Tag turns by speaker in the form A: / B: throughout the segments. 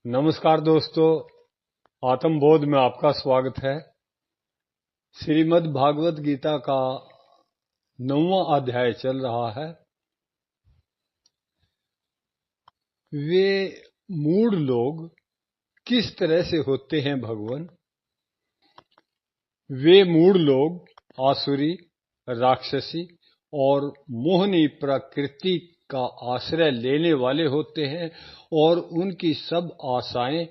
A: नमस्कार दोस्तों, आत्मबोध में आपका स्वागत है। श्रीमद् भागवत गीता का 9वां अध्याय चल रहा है। वे मूढ़ लोग किस तरह से होते हैं भगवान? वे मूढ़ लोग आसुरी, राक्षसी और मोहनी प्रकृति का आश्रय लेने वाले होते हैं और उनकी सब आशाएं,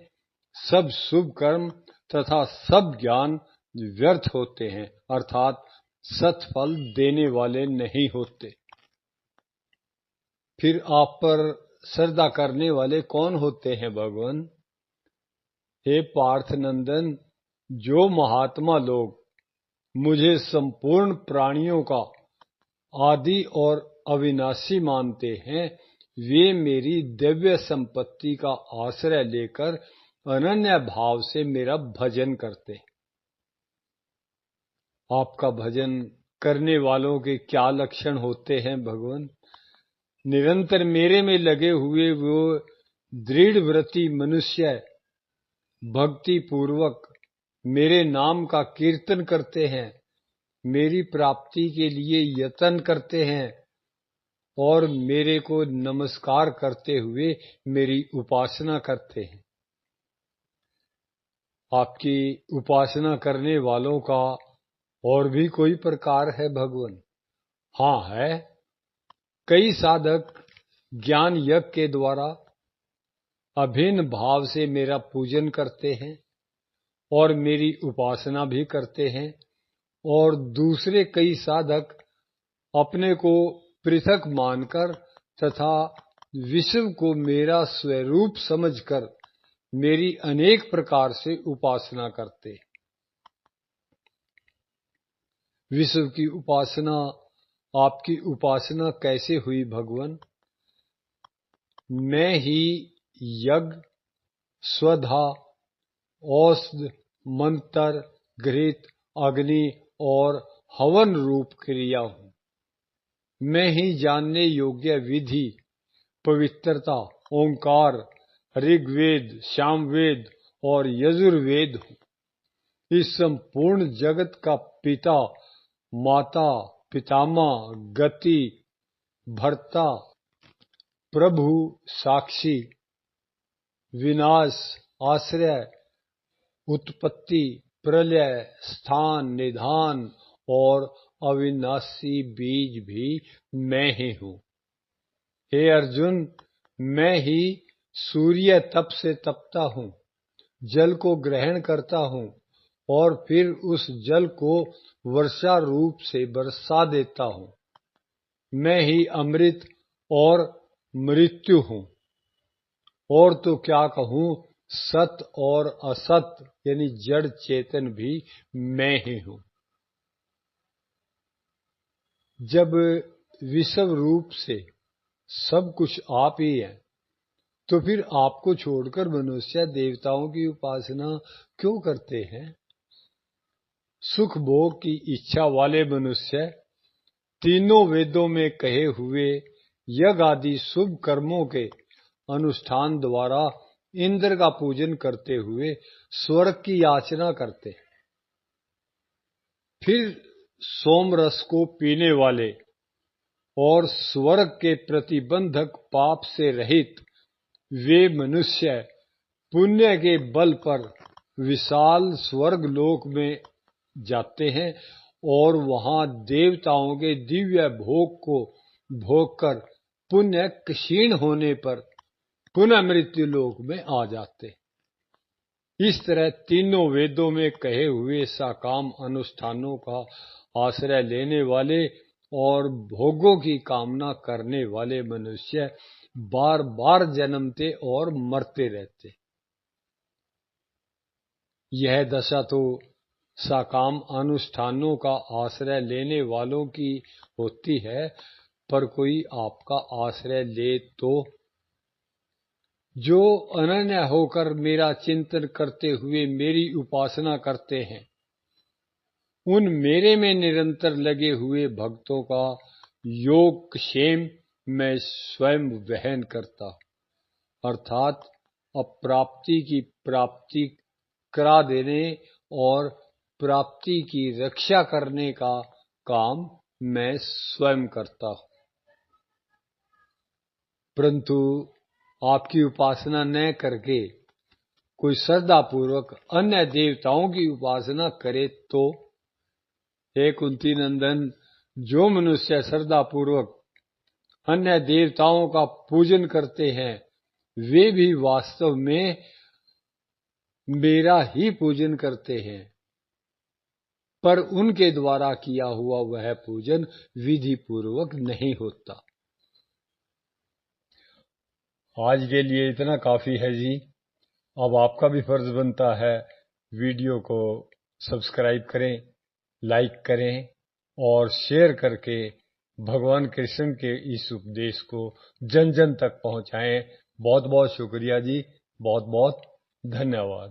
A: सब शुभ कर्म तथा सब ज्ञान व्यर्थ होते हैं, अर्थात सत्फल देने वाले नहीं होते। फिर आप पर श्रद्धा करने वाले कौन होते हैं भगवान? हे पार्थ नंदन, जो महात्मा लोग मुझे संपूर्ण प्राणियों का आदि और अविनाशी मानते हैं, वे मेरी दिव्य संपत्ति का आश्रय लेकर अनन्य भाव से मेरा भजन करते हैं। आपका भजन करने वालों के क्या लक्षण होते हैं भगवान? निरंतर मेरे में लगे हुए वो दृढ़ व्रती मनुष्य भक्ति पूर्वक मेरे नाम का कीर्तन करते हैं, मेरी प्राप्ति के लिए यत्न करते हैं और मेरे को नमस्कार करते हुए मेरी उपासना करते हैं। आपकी उपासना करने वालों का और भी कोई प्रकार है भगवान? हाँ है। कई साधक ज्ञान यज्ञ के द्वारा अभिन्न भाव से मेरा पूजन करते हैं और मेरी उपासना भी करते हैं, और दूसरे कई साधक अपने को पृथक मानकर तथा विश्व को मेरा स्वरूप समझकर मेरी अनेक प्रकार से उपासना करते हैं। विश्व की उपासना आपकी उपासना कैसे हुई भगवान? मैं ही यज्ञ, स्वधा, औषध, मंत्र, घृत, अग्नि और हवन रूप क्रिया हूँ। मैं ही जानने योग्य विधि, पवित्रता, ओंकार, ऋग्वेद, सामवेद और यजुर्वेद हूँ। इस संपूर्ण जगत का पिता, माता, पितामह, गति, भर्ता, प्रभु, साक्षी, विनाश, आश्रय, उत्पत्ति, प्रलय, स्थान, निधान और अविनाशी बीज भी मैं ही हूँ। हे अर्जुन, मैं ही सूर्य तप से तपता हूँ, जल को ग्रहण करता हूँ और फिर उस जल को वर्षा रूप से बरसा देता हूँ। मैं ही अमृत और मृत्यु हूँ, और तो क्या कहूँ, सत और असत यानी जड़ चेतन भी मैं ही हूँ। जब विषव रूप से सब कुछ आप ही है, तो फिर आपको छोड़कर मनुष्य देवताओं की उपासना क्यों करते हैं? सुख भोग की इच्छा वाले मनुष्य तीनों वेदों में कहे हुए यज्ञ आदि शुभ कर्मों के अनुष्ठान द्वारा इंद्र का पूजन करते हुए स्वर्ग की याचना करते हैं। फिर सोम रस को पीने वाले और स्वर्ग के प्रतिबंधक पाप से रहित वे मनुष्य पुण्य के बल पर विशाल स्वर्ग लोक में जाते हैं और वहां देवताओं के दिव्य भोग को भोगकर पुण्य क्षीण होने पर पुनः मृत्यु लोक में आ जाते हैं। इस तरह तीनों वेदों में कहे हुए सकाम अनुष्ठानों का आश्रय लेने वाले और भोगों की कामना करने वाले मनुष्य बार बार जन्मते और मरते रहते। यह दशा तो सकाम अनुष्ठानों का आश्रय लेने वालों की होती है, पर कोई आपका आश्रय ले तो? जो अनन्य होकर मेरा चिंतन करते हुए मेरी उपासना करते हैं, उन मेरे में निरंतर लगे हुए भक्तों का योग क्षेम मैं स्वयं वहन करता, अर्थात अप्राप्ति की प्राप्ति करा देने और प्राप्ति की रक्षा करने का काम मैं स्वयं करता हूँ। परंतु आपकी उपासना न करके कोई श्रद्धापूर्वक अन्य देवताओं की उपासना करे तो, हे कुंती नंदन, जो मनुष्य श्रद्धापूर्वक अन्य देवताओं का पूजन करते हैं वे भी वास्तव में मेरा ही पूजन करते हैं, पर उनके द्वारा किया हुआ वह पूजन विधि पूर्वक नहीं होता। आज के लिए इतना काफी है जी। अब आपका भी फर्ज बनता है वीडियो को सब्सक्राइब करें, लाइक करें और शेयर करके भगवान कृष्ण के इस उपदेश को जन जन तक पहुंचाएं। बहुत बहुत शुक्रिया जी, बहुत बहुत धन्यवाद।